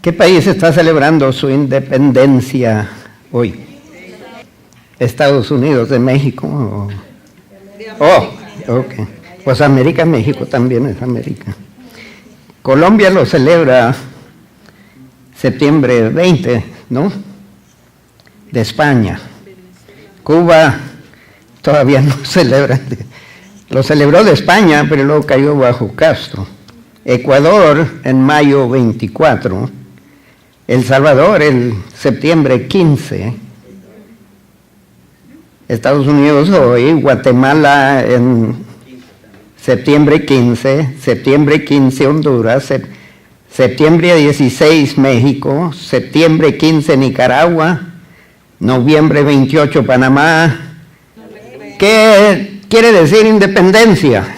¿Qué país está celebrando su independencia hoy? ¿Estados Unidos de México? Oh, ok. Pues América, México también es América. Colombia lo celebra septiembre 20, ¿no? De España. Cuba todavía no celebra. Lo celebró de España, pero luego cayó bajo Castro. Ecuador en mayo 24. El Salvador el septiembre 15. Estados Unidos hoy. Guatemala en septiembre 15 Honduras, septiembre 16 México, septiembre 15 Nicaragua, noviembre 28 Panamá. ¿Qué quiere decir independencia?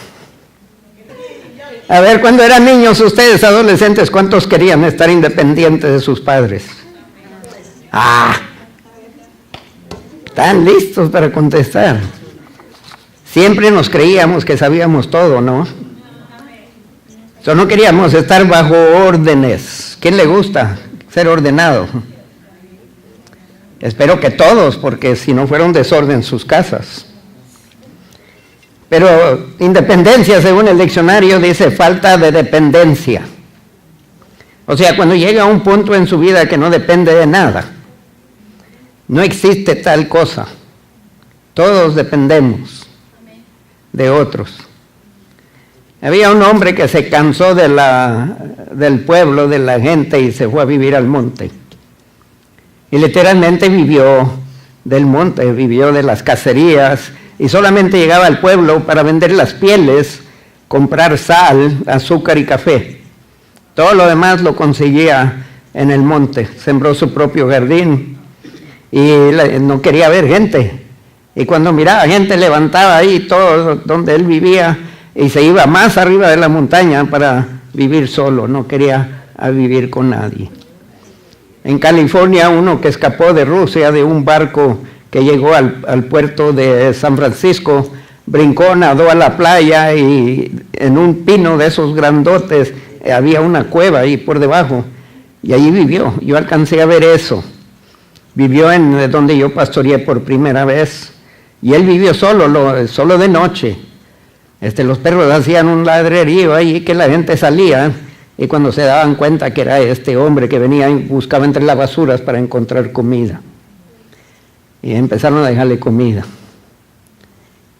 A ver, cuando eran niños ustedes, adolescentes, ¿cuántos querían estar independientes de sus padres? Están listos para contestar. Siempre nos creíamos que sabíamos todo, ¿no? No queríamos estar bajo órdenes. ¿Quién le gusta ser ordenado? Espero que todos, porque si no fuera un desorden sus casas. Pero independencia, según el diccionario, dice falta de dependencia. O sea, cuando llega a un punto en su vida que no depende de nada. No existe tal cosa. Todos dependemos de otros. Había un hombre que se cansó del pueblo, de la gente, y se fue a vivir al monte. Y literalmente vivió del monte, vivió de las cacerías, y solamente llegaba al pueblo para vender las pieles, comprar sal, azúcar y café. Todo lo demás lo conseguía en el monte. Sembró su propio jardín y no quería ver gente. Y cuando miraba gente levantaba ahí todo donde él vivía y se iba más arriba de la montaña para vivir solo, no quería vivir con nadie. En California, uno que escapó de Rusia de un barco que llegó al puerto de San Francisco, brincó, nadó a la playa y en un pino de esos grandotes había una cueva ahí por debajo y allí vivió. Yo alcancé a ver eso. Vivió en donde yo pastoreé por primera vez. Y él vivió solo de noche. Los perros hacían un ladrerío ahí que la gente salía y cuando se daban cuenta que era este hombre que venía y buscaba entre las basuras para encontrar comida. Y empezaron a dejarle comida.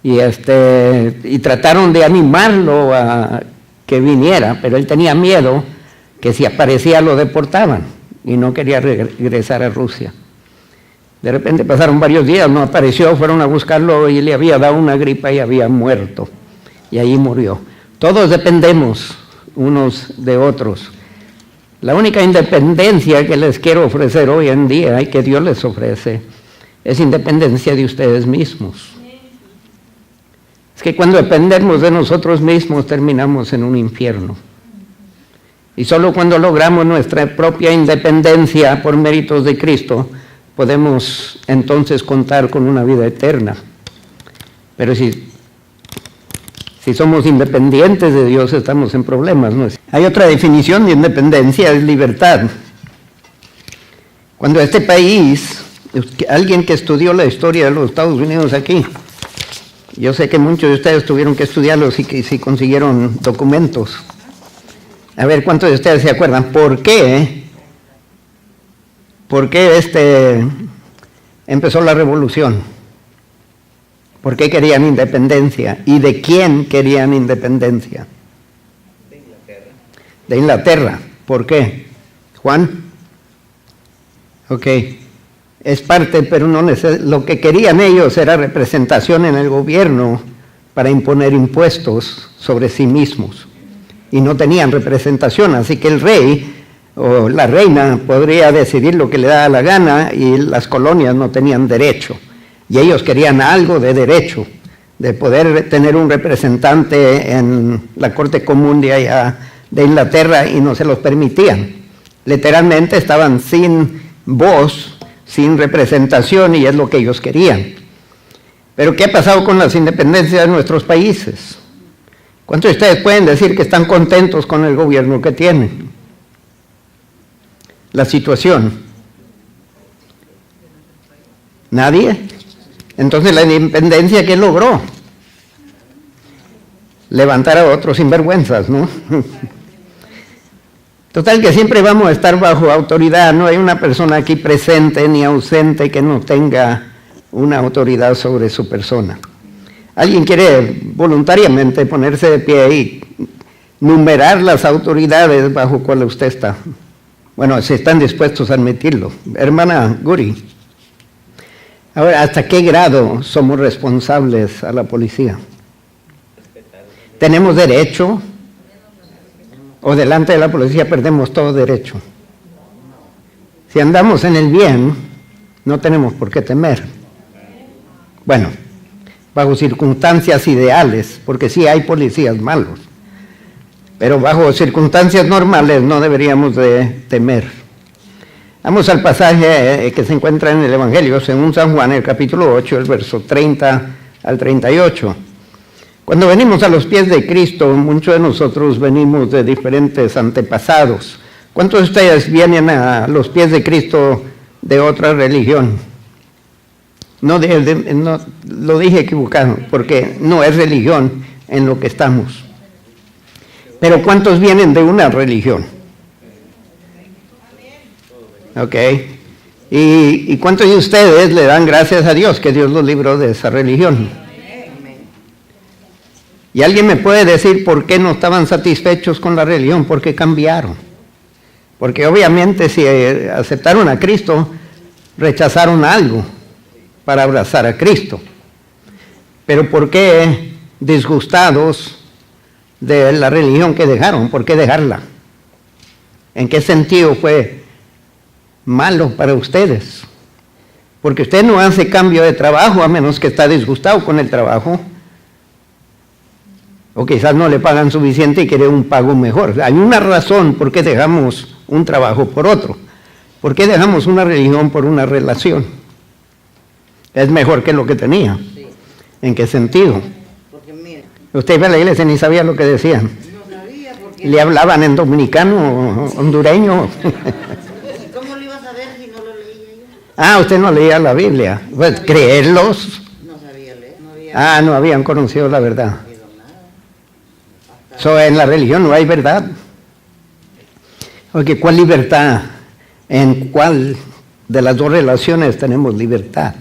Y trataron de animarlo a que viniera, pero él tenía miedo que si aparecía lo deportaban y no quería regresar a Rusia. De repente pasaron varios días, no apareció, fueron a buscarlo y le había dado una gripa y había muerto. Y ahí murió. Todos dependemos unos de otros. La única independencia que les quiero ofrecer hoy en día y que Dios les ofrece es independencia de ustedes mismos. Es que cuando dependemos de nosotros mismos terminamos en un infierno. Y solo cuando logramos nuestra propia independencia por méritos de Cristo, podemos entonces contar con una vida eterna. Pero si somos independientes de Dios, estamos en problemas, ¿no? Hay otra definición de independencia, es libertad. Cuando este país, alguien que estudió la historia de los Estados Unidos aquí, yo sé que muchos de ustedes tuvieron que estudiarlos y que si consiguieron documentos. A ver, ¿cuántos de ustedes se acuerdan? ¿Por qué empezó la revolución? ¿Por qué querían independencia? ¿Y de quién querían independencia? De Inglaterra. De Inglaterra. ¿Por qué? ¿Juan? Ok. Es parte, pero no lo que querían ellos era representación en el gobierno para imponer impuestos sobre sí mismos. Y no tenían representación, así que el rey o la reina podría decidir lo que le daba la gana y las colonias no tenían derecho. Y ellos querían algo de derecho, de poder tener un representante en la Corte Común de allá de Inglaterra y no se los permitían. Literalmente estaban sin voz, sin representación y es lo que ellos querían. Pero ¿qué ha pasado con las independencias de nuestros países? ¿Cuántos de ustedes pueden decir que están contentos con el gobierno que tienen? la situación? ¿Nadie? Entonces la independencia, ¿qué logró? Levantar a otros sinvergüenzas, ¿no? Total que siempre vamos a estar bajo autoridad, no hay una persona aquí presente ni ausente que no tenga una autoridad sobre su persona. ¿Alguien quiere voluntariamente ponerse de pie y numerar las autoridades bajo cuales usted está? Bueno, si están dispuestos a admitirlo. Hermana Guri, ahora, ¿hasta qué grado somos responsables a la policía? ¿Tenemos derecho? ¿O delante de la policía perdemos todo derecho? Si andamos en el bien, no tenemos por qué temer. Bueno, bajo circunstancias ideales, porque sí hay policías malos, pero bajo circunstancias normales no deberíamos de temer. Vamos al pasaje que se encuentra en el Evangelio según San Juan, el capítulo 8, el verso 30 al 38. Cuando venimos a los pies de Cristo, muchos de nosotros venimos de diferentes antepasados. ¿Cuántos de ustedes vienen a los pies de Cristo de otra religión? No, lo dije equivocado, porque no es religión en lo que estamos. Pero ¿cuántos vienen de una religión? Ok. ¿Y cuántos de ustedes le dan gracias a Dios que Dios los libró de esa religión? ¿Y alguien me puede decir por qué no estaban satisfechos con la religión? ¿Por qué cambiaron? Porque obviamente si aceptaron a Cristo, rechazaron algo para abrazar a Cristo. Pero ¿por qué disgustados de la religión que dejaron? ¿Por qué dejarla? ¿En qué sentido fue malo para ustedes? Porque usted no hace cambio de trabajo a menos que está disgustado con el trabajo. O quizás no le pagan suficiente y quiere un pago mejor. Hay una razón por qué dejamos un trabajo por otro. ¿Por qué dejamos una religión por una relación? Es mejor que lo que tenía. Sí. ¿En qué sentido? Porque mira, Usted iba a la iglesia y ni sabía lo que decían. no sabía porque... Le hablaban en dominicano, hondureño. ¿Cómo lo ibas a ver si no lo leía yo? Ah, usted no leía la Biblia. Pues creerlos. No sabía leer, no había... No habían conocido la verdad. nada. Hasta... En la religión no hay verdad. Porque ¿cuál libertad? ¿En cuál de las dos relaciones tenemos libertad?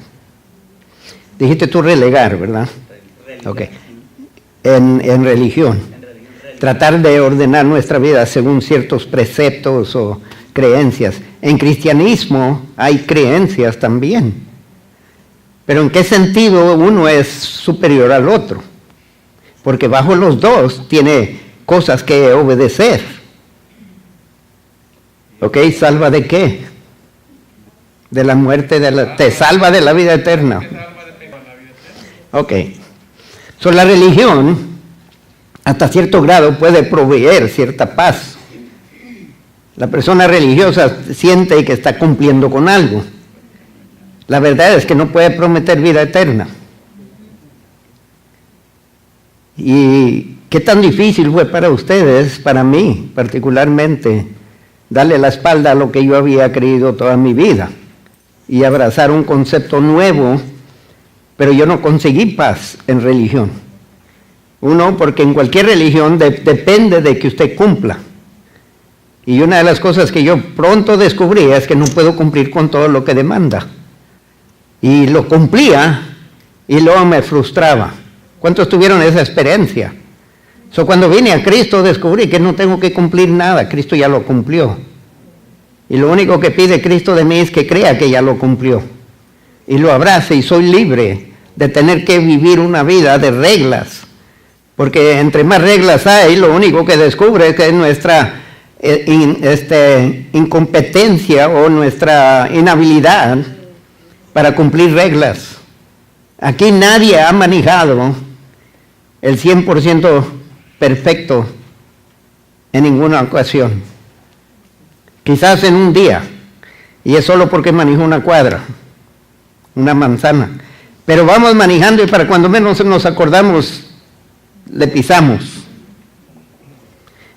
Dijiste tú relegar, ¿verdad? Ok. En religión. Tratar de ordenar nuestra vida según ciertos preceptos o creencias. En cristianismo hay creencias también. Pero ¿en qué sentido uno es superior al otro? Porque bajo los dos tiene cosas que obedecer. ¿Ok? ¿Salva de qué? De la muerte, te salva de la vida eterna. Ok. La religión, hasta cierto grado, puede proveer cierta paz. La persona religiosa siente que está cumpliendo con algo. La verdad es que no puede prometer vida eterna. ¿Y qué tan difícil fue para ustedes, para mí particularmente, darle la espalda a lo que yo había creído toda mi vida y abrazar un concepto nuevo? Pero yo no conseguí paz en religión. Uno, porque en cualquier religión depende de que usted cumpla. Y una de las cosas que yo pronto descubrí es que no puedo cumplir con todo lo que demanda. Y lo cumplía y luego me frustraba. ¿Cuántos tuvieron esa experiencia? Cuando vine a Cristo descubrí que no tengo que cumplir nada, Cristo ya lo cumplió. Y lo único que pide Cristo de mí es que crea que ya lo cumplió. Y lo abrace y soy libre de tener que vivir una vida de reglas. Porque entre más reglas hay, lo único que descubre es que es nuestra incompetencia o nuestra inhabilidad para cumplir reglas. Aquí nadie ha manejado el 100% perfecto en ninguna ocasión. Quizás en un día, y es solo porque manejó una cuadra, una manzana. Pero vamos manejando y para cuando menos nos acordamos, le pisamos.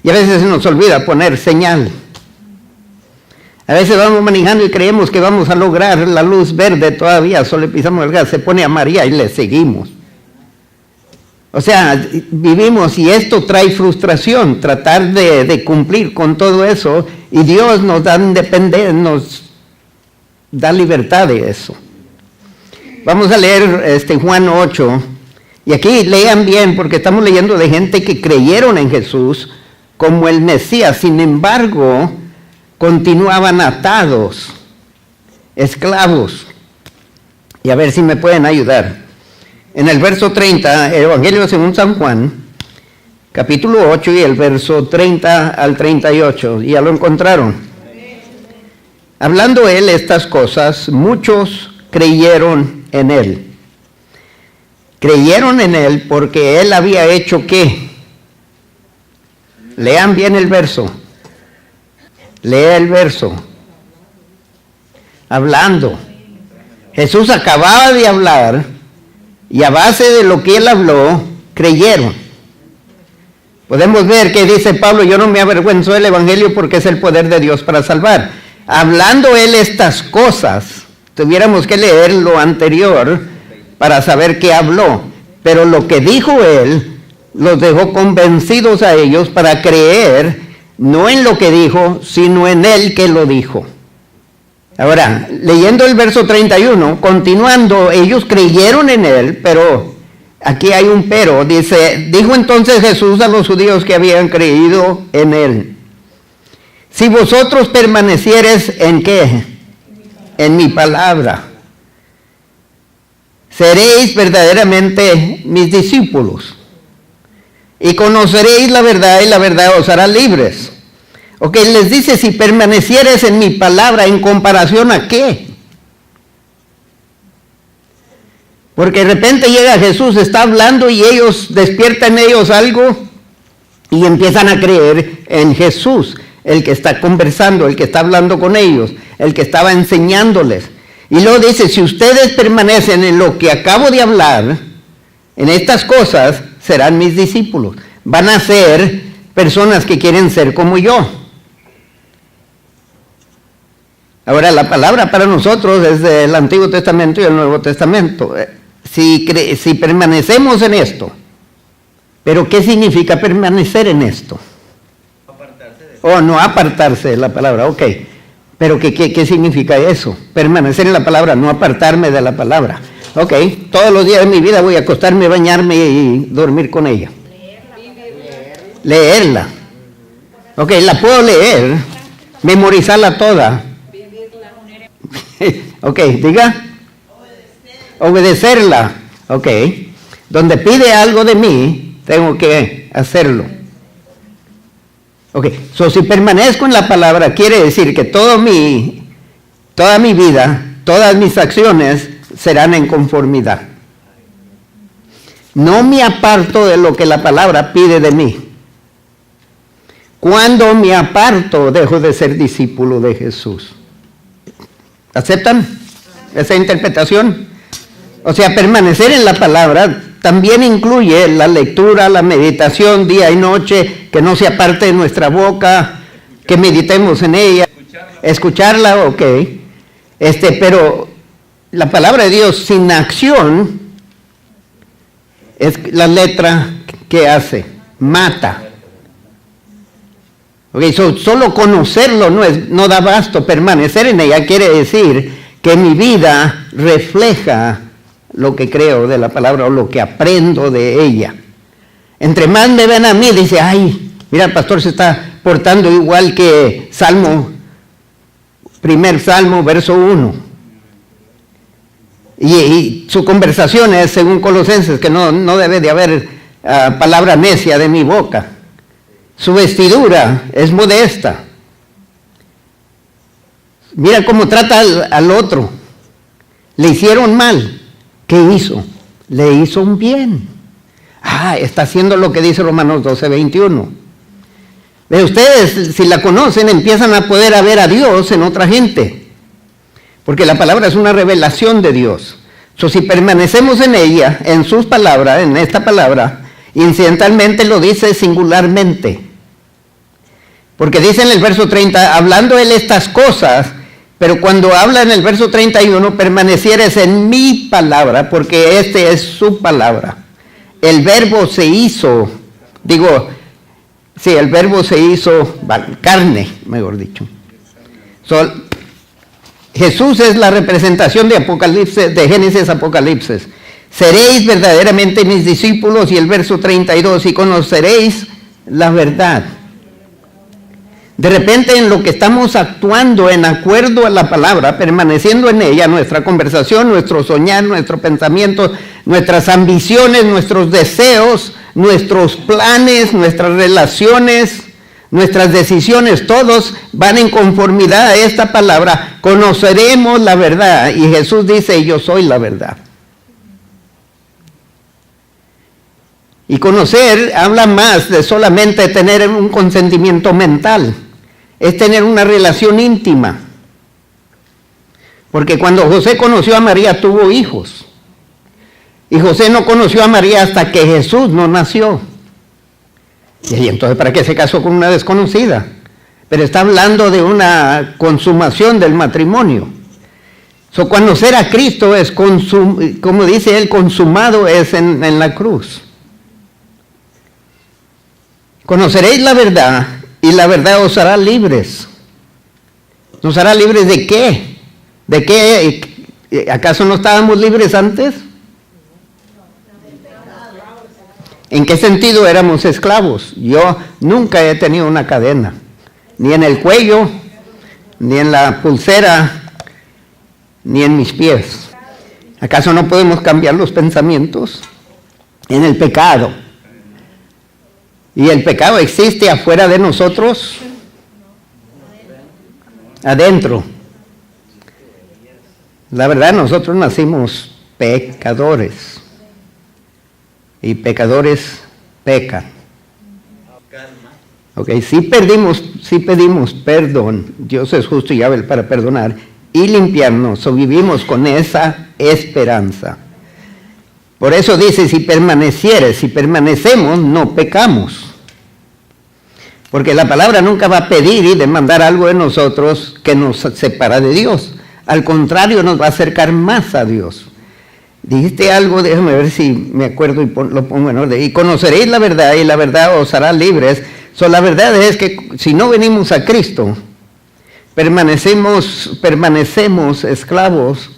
Y a veces se nos olvida poner señal. A veces vamos manejando y creemos que vamos a lograr la luz verde todavía, solo pisamos el gas, se pone amarilla y le seguimos. O sea, vivimos y esto trae frustración, tratar de cumplir con todo eso, y Dios nos da independencia, nos da libertad de eso. Vamos a leer Juan 8, y aquí lean bien porque estamos leyendo de gente que creyeron en Jesús como el Mesías, sin embargo, continuaban atados, esclavos. Y a ver si me pueden ayudar. En el verso 30, el Evangelio según San Juan, capítulo 8 y el verso 30 al 38, ¿ya lo encontraron? Hablando él estas cosas, muchos creyeron en él. Creyeron en él porque él había hecho ¿qué? Lean bien el verso. Lea el verso. Hablando. Jesús acababa de hablar y a base de lo que él habló, creyeron. Podemos ver que dice Pablo, yo no me avergüenzo del Evangelio porque es el poder de Dios para salvar. Hablando él estas cosas, tuviéramos que leer lo anterior para saber qué habló. Pero lo que dijo él, los dejó convencidos a ellos para creer, no en lo que dijo, sino en él que lo dijo. Ahora, leyendo el verso 31, continuando, ellos creyeron en él, pero aquí hay un pero, dice, dijo entonces Jesús a los judíos que habían creído en él, si vosotros permaneciereis en ¿qué? En mi palabra, seréis verdaderamente mis discípulos, y conoceréis la verdad, y la verdad os hará libres. Ok, les dice, si permanecieres en mi palabra, ¿en comparación a qué? Porque de repente llega Jesús, está hablando y ellos despiertan en ellos algo y empiezan a creer en Jesús, el que está conversando, el que está hablando con ellos, el que estaba enseñándoles. Y luego dice, si ustedes permanecen en lo que acabo de hablar, en estas cosas, serán mis discípulos. Van a ser personas que quieren ser como yo. Ahora, la palabra para nosotros es del Antiguo Testamento y el Nuevo Testamento. Si permanecemos en esto, ¿pero qué significa permanecer en esto? No apartarse de la palabra, ok. ¿Pero qué significa eso? Permanecer en la palabra, no apartarme de la palabra. Ok, todos los días de mi vida voy a acostarme, bañarme y dormir con ella. Leerla. Ok, la puedo leer, memorizarla toda. Ok, diga. Obedecerla. Ok. Donde pide algo de mí, tengo que hacerlo. Ok, si permanezco en la palabra, quiere decir que toda mi vida, todas mis acciones serán en conformidad. No me aparto de lo que la palabra pide de mí. Cuando me aparto, dejo de ser discípulo de Jesús. ¿Aceptan esa interpretación? O sea, permanecer en la palabra también incluye la lectura, la meditación día y noche, que no se aparte de nuestra boca, que meditemos en ella, escucharla, ok. Pero la palabra de Dios sin acción es la letra que hace, mata. Okay, solo conocerlo no da basto, permanecer en ella quiere decir que mi vida refleja lo que creo de la palabra o lo que aprendo de ella. Entre más me ven a mí, dice, ay, mira, el pastor se está portando igual que primer Salmo, verso 1. Y su conversación es, según Colosenses, que no debe de haber palabra necia de mi boca. Su vestidura es modesta. Mira cómo trata al otro. Le hicieron mal. ¿Qué hizo? Le hizo un bien. Está haciendo lo que dice Romanos 12:21. De ustedes, si la conocen, empiezan a poder ver a Dios en otra gente. Porque la palabra es una revelación de Dios. Si permanecemos en ella, en sus palabras, en esta palabra, incidentalmente lo dice singularmente. Porque dice en el verso 30, hablando él estas cosas, pero cuando habla en el verso 31, permanecieres en mi palabra, porque este es su palabra. El verbo se hizo, el verbo se hizo carne, mejor dicho. Jesús es la representación de Apocalipsis, de Génesis Apocalipsis. Seréis verdaderamente mis discípulos, y el verso 32, y conoceréis la verdad. De repente, en lo que estamos actuando en acuerdo a la palabra, permaneciendo en ella, nuestra conversación, nuestro soñar, nuestro pensamiento, nuestras ambiciones, nuestros deseos, nuestros planes, nuestras relaciones, nuestras decisiones, todos van en conformidad a esta palabra. Conoceremos la verdad, y Jesús dice, yo soy la verdad. Y conocer habla más de solamente tener un consentimiento mental, es tener una relación íntima. Porque cuando José conoció a María, tuvo hijos. Y José no conoció a María hasta que Jesús no nació. Y entonces, ¿para qué se casó con una desconocida? Pero está hablando de una consumación del matrimonio. Conocer a Cristo es, como dice él, consumado es en la cruz. Conoceréis la verdad, y la verdad os hará libres. ¿Nos hará libres de qué? ¿De qué? ¿Acaso no estábamos libres antes? ¿En qué sentido éramos esclavos? Yo nunca he tenido una cadena, ni en el cuello, ni en la pulsera, ni en mis pies. ¿Acaso no podemos cambiar los pensamientos? En el pecado. ¿Y el pecado existe afuera de nosotros? Adentro. La verdad, nosotros nacimos pecadores. Y pecadores pecan. Ok, si pedimos perdón, Dios es justo y hábil para perdonar y limpiarnos, o vivimos con esa esperanza. Por eso dice, si permanecemos, no pecamos. Porque la palabra nunca va a pedir y demandar algo de nosotros que nos separa de Dios. Al contrario, nos va a acercar más a Dios. Dijiste algo, déjame ver si me acuerdo y lo pongo en orden. Y conoceréis la verdad, y la verdad os hará libres. La verdad es que si no venimos a Cristo, permanecemos esclavos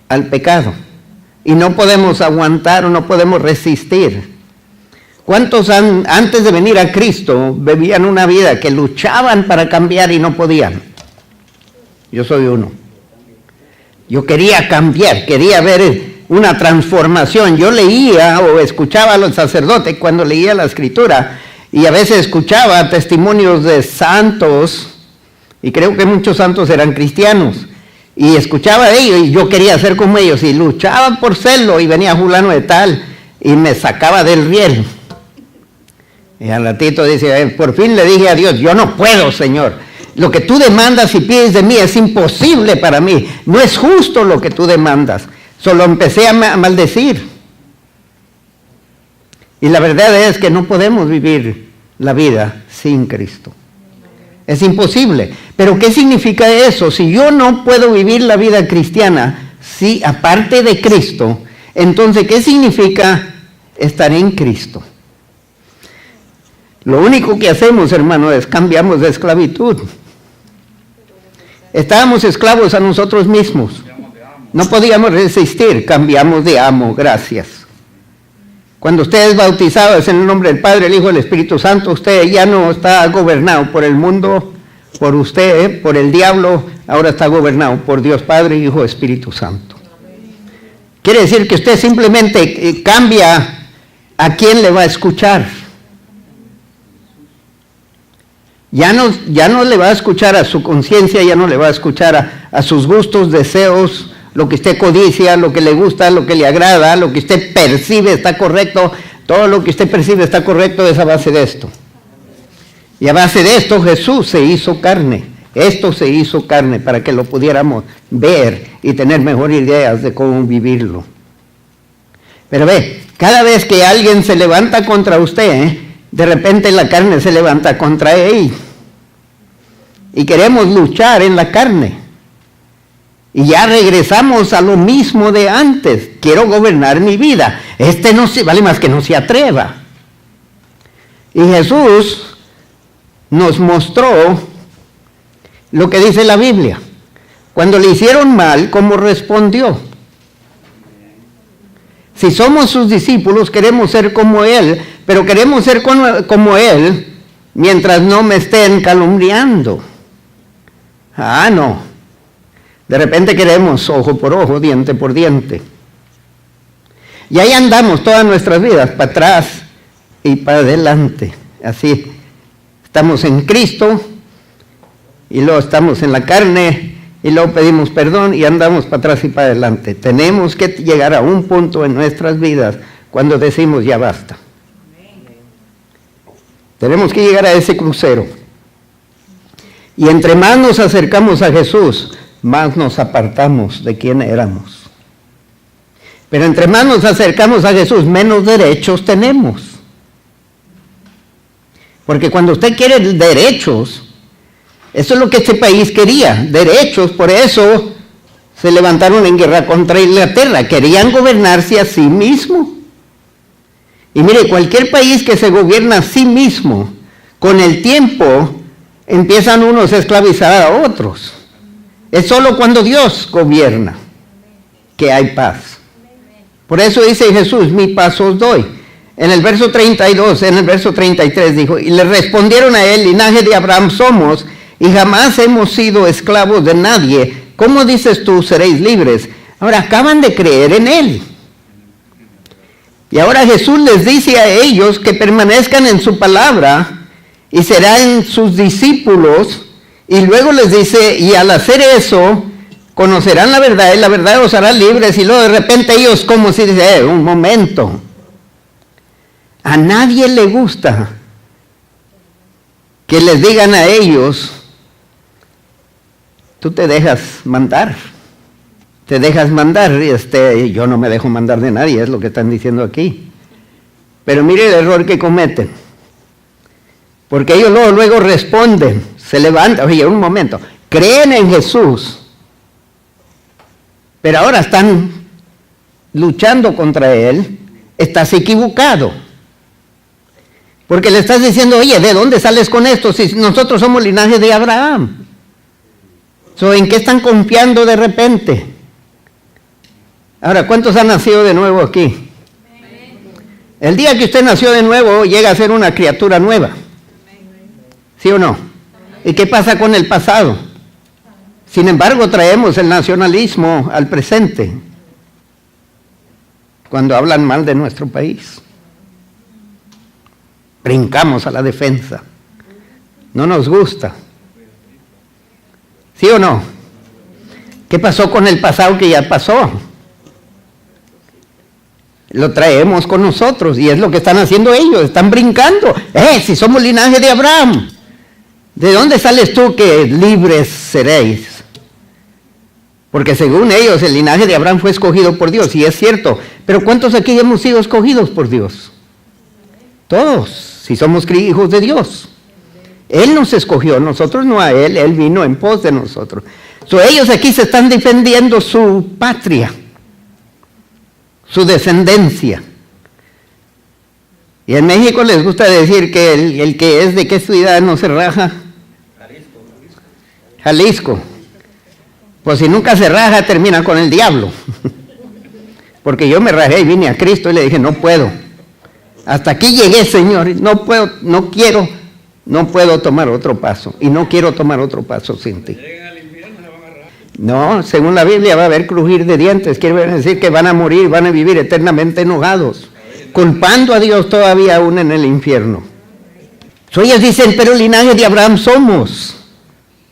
al pecado. Y no podemos aguantar o no podemos resistir. ¿Cuántos antes de venir a Cristo vivían una vida que luchaban para cambiar y no podían? Yo soy uno. Yo quería cambiar, quería ver una transformación. Yo leía o escuchaba a los sacerdotes cuando leía la Escritura, y a veces escuchaba testimonios de santos, y creo que muchos santos eran cristianos, y escuchaba de ellos, y yo quería ser como ellos, y luchaba por serlo, y venía fulano de tal, y me sacaba del riel. Y al ratito dice, por fin le dije a Dios, yo no puedo, Señor. Lo que tú demandas y pides de mí es imposible para mí. No es justo lo que tú demandas. Solo empecé a maldecir. Y la verdad es que no podemos vivir la vida sin Cristo. Es imposible. Pero ¿qué significa eso? Si yo no puedo vivir la vida cristiana, si aparte de Cristo, entonces ¿qué significa estar en Cristo? Lo único que hacemos, hermano, es cambiamos de esclavitud. Estábamos esclavos a nosotros mismos. No podíamos resistir, cambiamos de amo, gracias. Cuando usted es bautizado es en el nombre del Padre, el Hijo y el Espíritu Santo, usted ya no está gobernado por el mundo, por usted, por el diablo, ahora está gobernado por Dios Padre, Hijo y Espíritu Santo. Quiere decir que usted simplemente cambia a quién le va a escuchar. Ya no le va a escuchar a su conciencia, ya no le va a escuchar a sus gustos, deseos, lo que usted codicia, lo que le gusta, lo que le agrada, lo que usted percibe está correcto. Todo lo que usted percibe está correcto es a base de esto. Y a base de esto Jesús se hizo carne. Esto se hizo carne para que lo pudiéramos ver y tener mejores ideas de cómo vivirlo. Pero ve, cada vez que alguien se levanta contra usted, de repente la carne se levanta contra él. Y queremos luchar en la carne. Y ya regresamos a lo mismo de antes. Quiero gobernar mi vida. No se vale más que no se atreva. Y Jesús nos mostró lo que dice la Biblia. Cuando le hicieron mal, ¿cómo respondió? Si somos sus discípulos, queremos ser como Él, pero queremos ser como Él mientras no me estén calumniando. No. De repente queremos ojo por ojo, diente por diente. Y ahí andamos todas nuestras vidas, para atrás y para adelante. Así, estamos en Cristo, y luego estamos en la carne, y luego pedimos perdón y andamos para atrás y para adelante. Tenemos que llegar a un punto en nuestras vidas cuando decimos ya basta. Tenemos que llegar a ese crucero. Y entre más nos acercamos a Jesús, más nos apartamos de quién éramos. Pero entre más nos acercamos a Jesús, menos derechos tenemos. Porque cuando usted quiere derechos, eso es lo que este país quería, derechos. Por eso se levantaron en guerra contra Inglaterra. Querían gobernarse a sí mismo. Y mire, cualquier país que se gobierna a sí mismo, con el tiempo empiezan unos a esclavizar a otros. Es solo cuando Dios gobierna que hay paz. Por eso dice Jesús, mi paz os doy. En el verso 32, en el verso 33 dijo, y le respondieron a él, linaje de Abraham somos, y jamás hemos sido esclavos de nadie. ¿Cómo dices tú, seréis libres? Ahora acaban de creer en él. Y ahora Jesús les dice a ellos que permanezcan en su palabra y serán sus discípulos. Y luego les dice, y al hacer eso, conocerán la verdad y la verdad os hará libres. Y luego de repente ellos como si dicen, un momento. A nadie le gusta que les digan a ellos, tú te dejas mandar. Te dejas mandar, yo no me dejo mandar de nadie, es lo que están diciendo aquí. Pero mire el error que cometen. Porque ellos luego responden, se levantan, oye, un momento, creen en Jesús, pero ahora están luchando contra Él, estás equivocado. Porque le estás diciendo, oye, ¿de dónde sales con esto? Si nosotros somos linaje de Abraham. ¿En qué están confiando de repente? Ahora, ¿cuántos han nacido de nuevo aquí? El día que usted nació de nuevo, llega a ser una criatura nueva. ¿Sí o no? ¿Y qué pasa con el pasado? Sin embargo, traemos el nacionalismo al presente cuando hablan mal de nuestro país. Brincamos a la defensa. No nos gusta. ¿Sí o no? ¿Qué pasó con el pasado que ya pasó? Lo traemos con nosotros y es lo que están haciendo ellos. Están brincando. Si somos linaje de Abraham, ¿de dónde sales tú que libres seréis? Porque según ellos el linaje de Abraham fue escogido por Dios, y es cierto. Pero ¿cuántos aquí hemos sido escogidos por Dios? Todos, si somos hijos de Dios. Él nos escogió, nosotros no a Él, Él vino en pos de nosotros. Ellos aquí se están defendiendo su patria, su descendencia. Y en México les gusta decir que el que es de qué ciudad no se raja. Jalisco. Pues si nunca se raja, termina con el diablo. Porque yo me rajé y vine a Cristo y le dije, no puedo. Hasta aquí llegué, Señor, no puedo, no quiero, no puedo tomar otro paso. Y no quiero tomar otro paso sin ti. No, según la Biblia va a haber crujir de dientes. Quiere decir que van a morir, van a vivir eternamente enojados, culpando a Dios todavía aún en el infierno. Ellos dicen, pero el linaje de Abraham somos.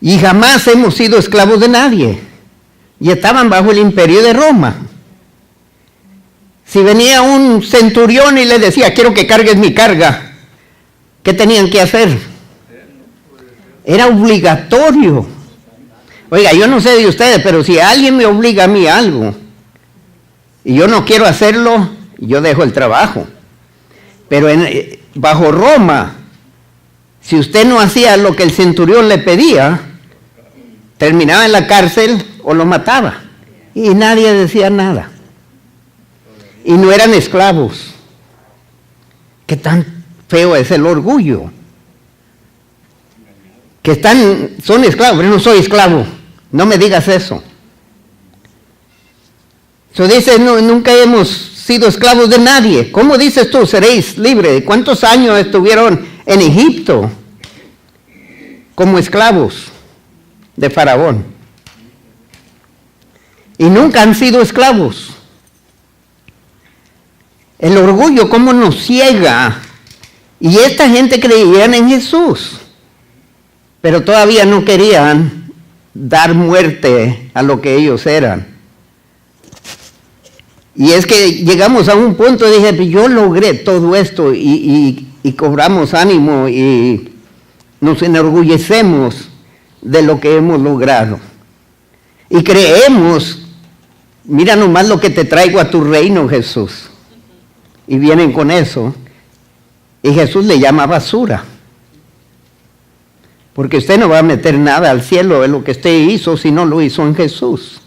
Y jamás hemos sido esclavos de nadie. Y estaban bajo el imperio de Roma. Si venía un centurión y le decía, quiero que cargues mi carga, ¿qué tenían que hacer? Era obligatorio. Oiga, yo no sé de ustedes, pero si alguien me obliga a mí a algo, y yo no quiero hacerlo, yo dejo el trabajo. Pero bajo Roma, si usted no hacía lo que el centurión le pedía, terminaba en la cárcel o lo mataba. Y nadie decía nada. Y no eran esclavos. Qué tan feo es el orgullo. Que son esclavos, pero no soy esclavo. No me digas eso. Dice, no, nunca hemos sido esclavos de nadie. ¿Cómo dices tú, seréis libres? ¿Cuántos años estuvieron en Egipto como esclavos de Faraón? Y nunca han sido esclavos. El orgullo, cómo nos ciega. Y esta gente creían en Jesús, pero todavía no querían dar muerte a lo que ellos eran. Y es que llegamos a un punto, dije, yo logré todo esto y cobramos ánimo y nos enorgullecemos de lo que hemos logrado. Y creemos, mira nomás lo que te traigo a tu reino, Jesús. Y vienen con eso. Y Jesús le llama basura. Porque usted no va a meter nada al cielo de lo que usted hizo si no lo hizo en Jesús.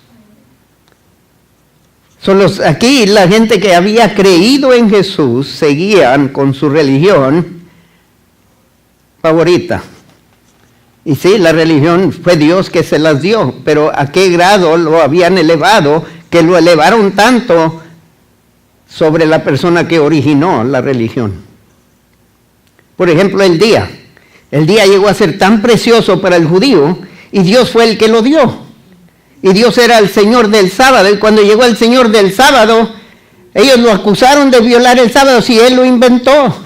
Aquí la gente que había creído en Jesús seguían con su religión favorita. Y sí, la religión fue Dios que se las dio, pero ¿a qué grado lo habían elevado? Que lo elevaron tanto sobre la persona que originó la religión. Por ejemplo, el día. El día llegó a ser tan precioso para el judío y Dios fue el que lo dio. Y Dios era el Señor del sábado. Y cuando llegó el Señor del sábado, ellos lo acusaron de violar el sábado si Él lo inventó.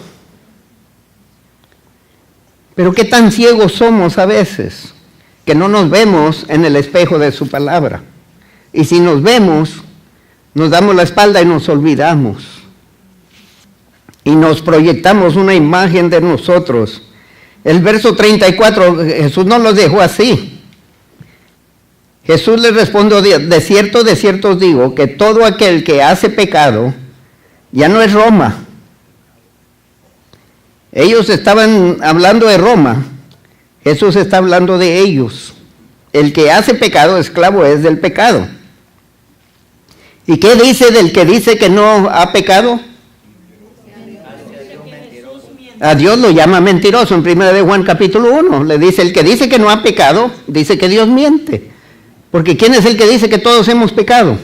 Pero qué tan ciegos somos a veces, que no nos vemos en el espejo de su palabra. Y si nos vemos, nos damos la espalda y nos olvidamos. Y nos proyectamos una imagen de nosotros. El verso 34, Jesús no los dejó así. Jesús les respondió, de cierto os digo, que todo aquel que hace pecado, ya no es Roma. Ellos estaban hablando de Roma, Jesús está hablando de ellos. El que hace pecado, esclavo es del pecado. ¿Y qué dice del que dice que no ha pecado? A Dios lo llama mentiroso. En 1 de Juan capítulo 1 le dice, el que dice que no ha pecado, dice que Dios miente. Porque ¿quién es el que dice que todos hemos pecado?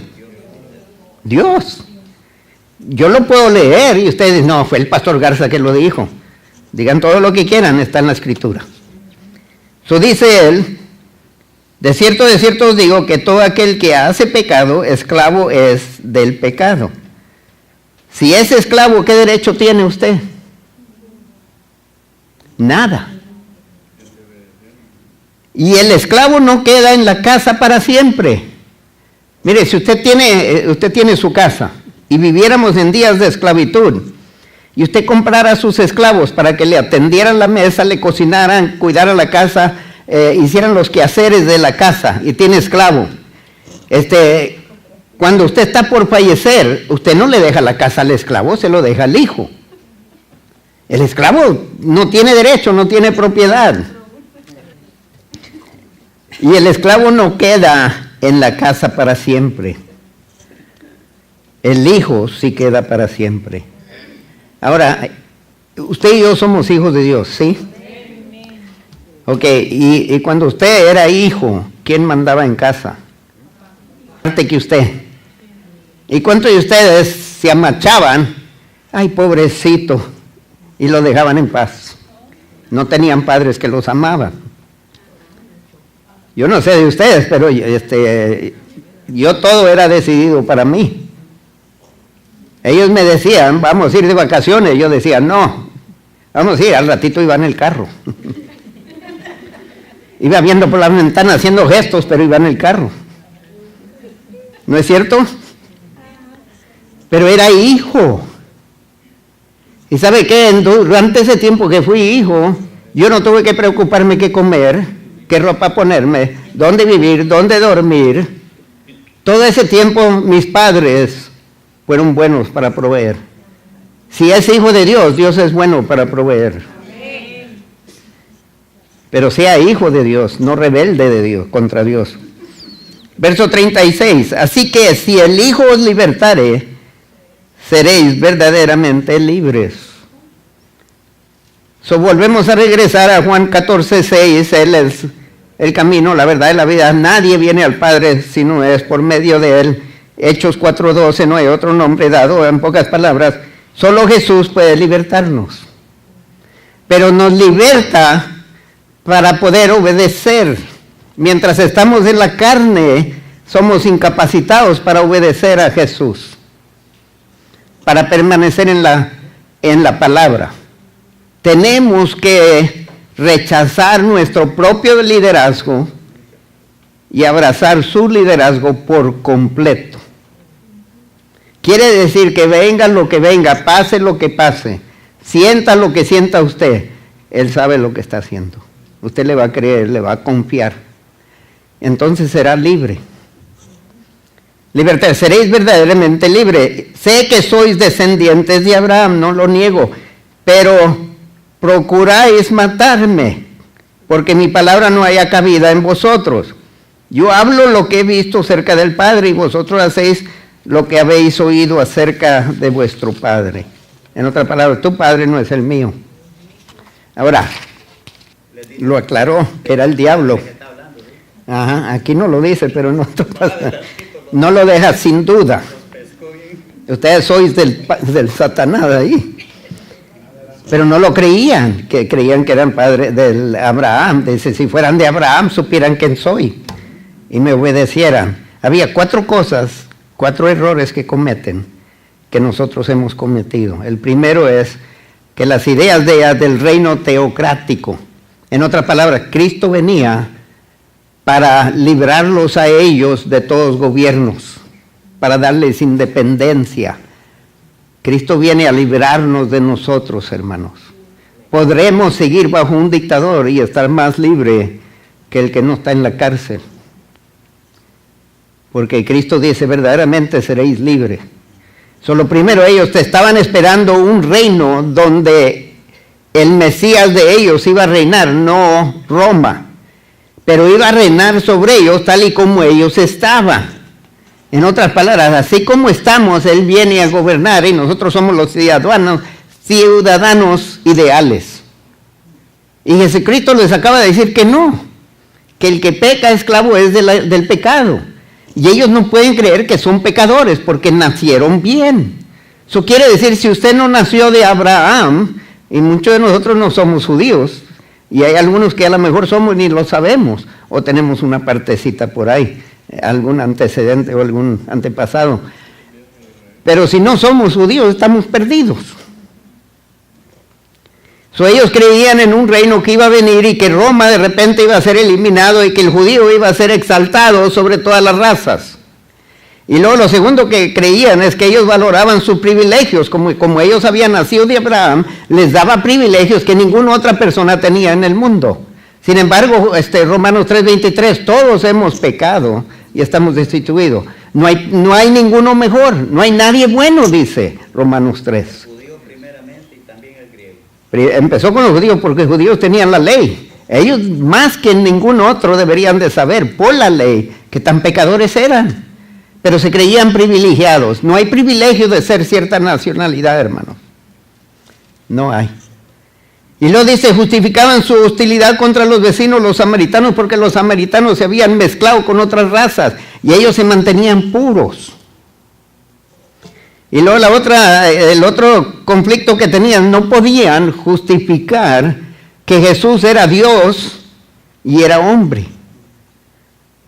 Dios. Yo lo puedo leer y ustedes, no, fue el pastor Garza que lo dijo. Digan todo lo que quieran, está en la escritura. Dice él, de cierto os digo que todo aquel que hace pecado, esclavo es del pecado. Si es esclavo, ¿qué derecho tiene usted? Nada. Y el esclavo no queda en la casa para siempre. Mire, si usted tiene su casa y viviéramos en días de esclavitud y usted comprara a sus esclavos para que le atendieran la mesa, le cocinaran, cuidaran la casa, hicieran los quehaceres de la casa y tiene esclavo. Cuando usted está por fallecer, usted no le deja la casa al esclavo, se lo deja al hijo. El esclavo no tiene derecho, no tiene propiedad. Y el esclavo no queda en la casa para siempre. El hijo sí queda para siempre. Ahora, usted y yo somos hijos de Dios, ¿sí? Ok, y cuando usted era hijo, ¿quién mandaba en casa? Aparte que usted. ¿Y cuántos de ustedes se amachaban? Ay, pobrecito. Y lo dejaban en paz. No tenían padres que los amaban. Yo no sé de ustedes, pero yo todo era decidido para mí. Ellos me decían, vamos a ir de vacaciones. Yo decía, no, vamos a ir, al ratito iba en el carro. Iba viendo por la ventana haciendo gestos, pero iba en el carro. ¿No es cierto? Pero era hijo. ¿Y sabe qué? Durante ese tiempo que fui hijo, yo no tuve que preocuparme qué comer, qué ropa ponerme, dónde vivir, dónde dormir. Todo ese tiempo mis padres fueron buenos para proveer. Si es hijo de Dios, Dios es bueno para proveer. Pero sea hijo de Dios, no rebelde de Dios, contra Dios. Verso 36, así que si el Hijo os libertare, seréis verdaderamente libres. Volvemos a regresar a Juan 14:6, Él es el camino, la verdad y la vida. Nadie viene al Padre si no es por medio de Él. Hechos 4:12, no hay otro nombre dado, en pocas palabras. Solo Jesús puede libertarnos. Pero nos liberta para poder obedecer. Mientras estamos en la carne, somos incapacitados para obedecer a Jesús, para permanecer en la palabra. Tenemos que rechazar nuestro propio liderazgo y abrazar su liderazgo por completo. Quiere decir que venga lo que venga, pase lo que pase, sienta lo que sienta usted, Él sabe lo que está haciendo. Usted le va a creer, le va a confiar. Entonces será libre. Libertad, seréis verdaderamente libre. Sé que sois descendientes de Abraham, no lo niego, pero procuráis matarme, porque mi palabra no haya cabida en vosotros. Yo hablo lo que he visto cerca del Padre, y vosotros hacéis lo que habéis oído acerca de vuestro Padre. En otras palabras, tu Padre no es el mío. Ahora, lo aclaró, era el diablo. Ajá, aquí no lo dice, pero no lo deja sin duda. Ustedes sois del Satanás ahí. Pero no lo creían, que creían que eran padres del Abraham. Dice, si fueran de Abraham, supieran quién soy y me obedecieran. Había 4 cosas, 4 errores que cometen, que nosotros hemos cometido. El primero es que las ideas del reino teocrático, en otras palabras, Cristo venía para librarlos a ellos de todos gobiernos, para darles independencia. Cristo viene a librarnos de nosotros, hermanos. Podremos seguir bajo un dictador y estar más libre que el que no está en la cárcel. Porque Cristo dice, verdaderamente seréis libres. Lo primero, ellos te estaban esperando un reino donde el Mesías de ellos iba a reinar, no Roma. Pero iba a reinar sobre ellos tal y como ellos estaban. En otras palabras, así como estamos, Él viene a gobernar y nosotros somos los ciudadanos ideales. Y Jesucristo les acaba de decir que no, que el que peca esclavo es del pecado. Y ellos no pueden creer que son pecadores porque nacieron bien. Eso quiere decir, si usted no nació de Abraham, y muchos de nosotros no somos judíos, y hay algunos que a lo mejor somos ni lo sabemos, o tenemos una partecita por ahí, algún antecedente o algún antepasado. Pero si no somos judíos, estamos perdidos. Ellos creían en un reino que iba a venir y que Roma de repente iba a ser eliminado y que el judío iba a ser exaltado sobre todas las razas. Y luego lo segundo que creían es que ellos valoraban sus privilegios, como ellos habían nacido de Abraham, les daba privilegios que ninguna otra persona tenía en el mundo. Sin embargo, Romanos 3:23, todos hemos pecado y estamos destituidos. No hay ninguno mejor, no hay nadie bueno, dice Romanos 3. Empezó con los judíos porque los judíos tenían la ley. Ellos más que ningún otro deberían de saber por la ley que tan pecadores eran, pero se creían privilegiados. No hay privilegio de ser cierta nacionalidad, hermanos. No hay. Y luego dice, justificaban su hostilidad contra los vecinos, los samaritanos, porque los samaritanos se habían mezclado con otras razas y ellos se mantenían puros. Y luego el otro conflicto que tenían, no podían justificar que Jesús era Dios y era hombre.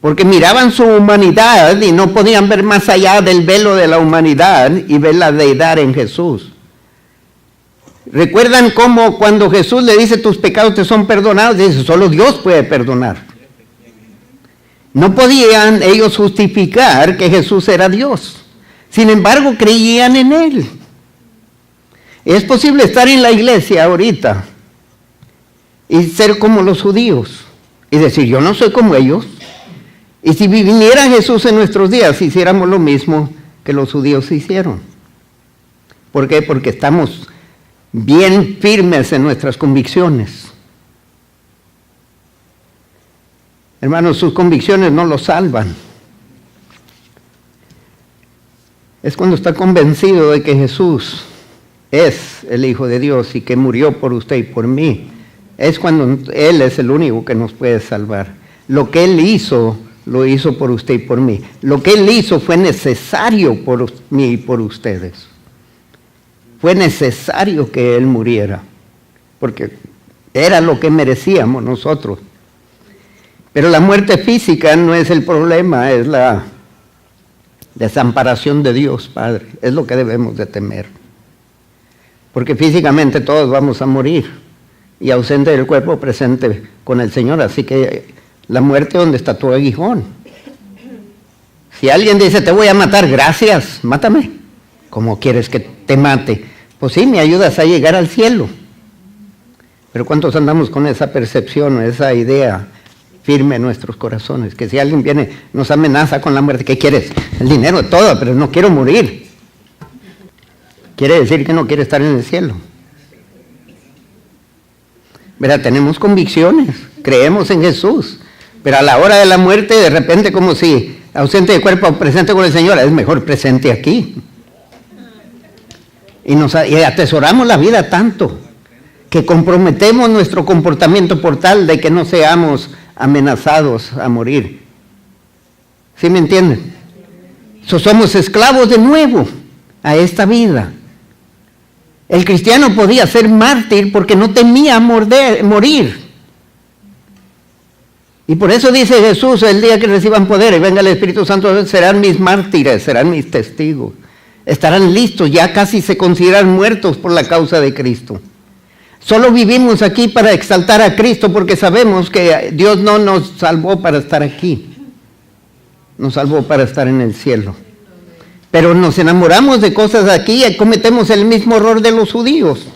Porque miraban su humanidad y no podían ver más allá del velo de la humanidad y ver la deidad en Jesús. ¿Recuerdan cómo cuando Jesús le dice tus pecados te son perdonados? Dice, solo Dios puede perdonar. No podían ellos justificar que Jesús era Dios. Sin embargo, creían en Él. Es posible estar en la iglesia ahorita y ser como los judíos y decir, yo no soy como ellos. Y si viniera Jesús en nuestros días, hiciéramos lo mismo que los judíos hicieron. ¿Por qué? Porque estamos bien firmes en nuestras convicciones. Hermanos, sus convicciones no lo salvan. Es cuando está convencido de que Jesús es el Hijo de Dios y que murió por usted y por mí. Es cuando Él es el único que nos puede salvar. Lo que Él hizo, lo hizo por usted y por mí. Lo que Él hizo fue necesario por mí y por ustedes. Fue necesario que Él muriera, porque era lo que merecíamos nosotros. Pero la muerte física no es el problema, es la desamparación de Dios, Padre. Es lo que debemos de temer. Porque físicamente todos vamos a morir, y ausente del cuerpo, presente con el Señor. Así que la muerte, ¿dónde está tu aguijón? Si alguien dice, te voy a matar, gracias, mátame. ¿Cómo quieres que te mate? Pues sí, me ayudas a llegar al cielo. Pero ¿cuántos andamos con esa percepción, esa idea firme en nuestros corazones? Que si alguien viene, nos amenaza con la muerte, ¿qué quieres? El dinero, todo, pero no quiero morir. Quiere decir que no quiere estar en el cielo. ¿Verdad? Tenemos convicciones, creemos en Jesús, pero a la hora de la muerte, de repente, como si ausente de cuerpo, presente con el Señor, es mejor presente aquí. Y atesoramos la vida tanto que comprometemos nuestro comportamiento por tal de que no seamos amenazados a morir. ¿Sí me entienden? Somos esclavos de nuevo a esta vida. El cristiano podía ser mártir porque no temía morir. Y por eso dice Jesús, el día que reciban poder y venga el Espíritu Santo, serán mis mártires, serán mis testigos. Estarán listos, ya casi se consideran muertos por la causa de Cristo. Solo vivimos aquí para exaltar a Cristo porque sabemos que Dios no nos salvó para estar aquí. Nos salvó para estar en el cielo. Pero nos enamoramos de cosas aquí y cometemos el mismo error de los judíos.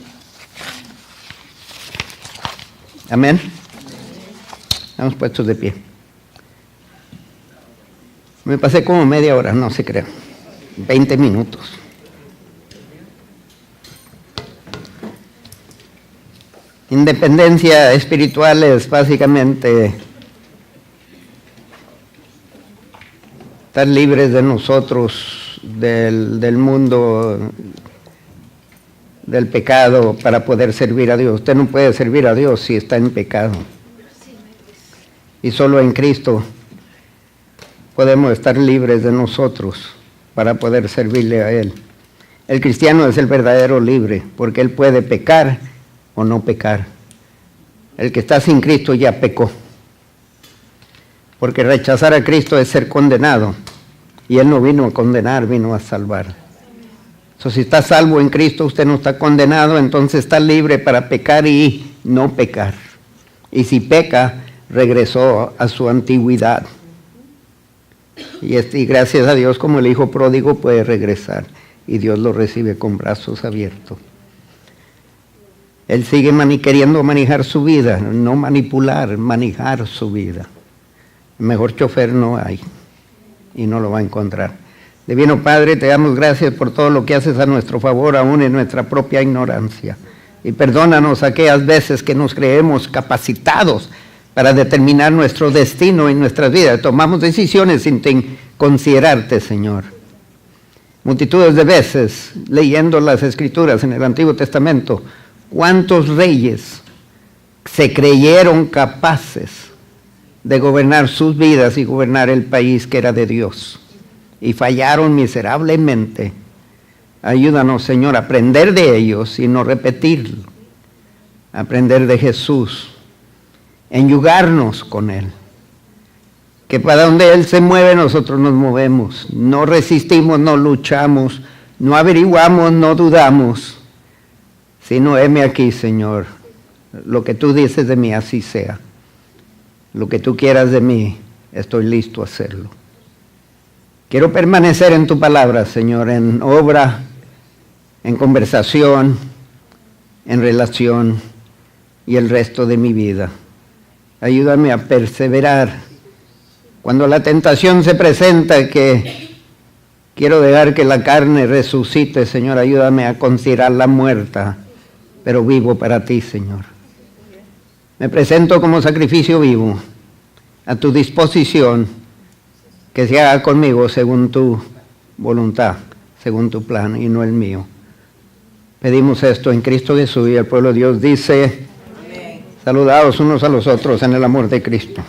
Amén. Estamos puestos de pie. Me pasé como media hora, no se crean. 20 minutos. Independencia espiritual es básicamente estar libres de nosotros, del mundo, del pecado, para poder servir a Dios. Usted no puede servir a Dios si está en pecado. Y solo en Cristo podemos estar libres de nosotros para poder servirle a Él. El cristiano es el verdadero libre, porque él puede pecar o no pecar. El que está sin Cristo ya pecó. Porque rechazar a Cristo es ser condenado. Y Él no vino a condenar, vino a salvar. Si está salvo en Cristo, usted no está condenado, entonces está libre para pecar y no pecar. Y si peca, regresó a su antigüedad. Y gracias a Dios, como el hijo pródigo, puede regresar. Y Dios lo recibe con brazos abiertos. Él sigue queriendo manejar su vida, no manipular, manejar su vida. Mejor chofer no hay. Y no lo va a encontrar. Divino Padre, te damos gracias por todo lo que haces a nuestro favor, aún en nuestra propia ignorancia. Y perdónanos aquellas veces que nos creemos capacitados para determinar nuestro destino en nuestras vidas. Tomamos decisiones sin considerarte, Señor. Multitudes de veces, leyendo las Escrituras en el Antiguo Testamento, ¿cuántos reyes se creyeron capaces de gobernar sus vidas y gobernar el país que era de Dios? Y fallaron miserablemente. Ayúdanos, Señor, a aprender de ellos y no repetirlo. Aprender de Jesús. Enyugarnos con Él. Que para donde Él se mueve, nosotros nos movemos. No resistimos, no luchamos, no averiguamos, no dudamos. Sino, heme aquí, Señor. Lo que tú dices de mí, así sea. Lo que tú quieras de mí, estoy listo a hacerlo. Quiero permanecer en tu palabra, Señor, en obra, en conversación, en relación y el resto de mi vida. Ayúdame a perseverar. Cuando la tentación se presenta, que Quiero dejar que la carne resucite, Señor. Ayúdame a considerarla muerta, pero vivo para ti, Señor. Me presento como sacrificio vivo, a tu disposición, que se haga conmigo según tu voluntad, según tu plan y no el mío. Pedimos esto en Cristo Jesús y el pueblo de Dios dice, amén. Saludaos unos a los otros en el amor de Cristo.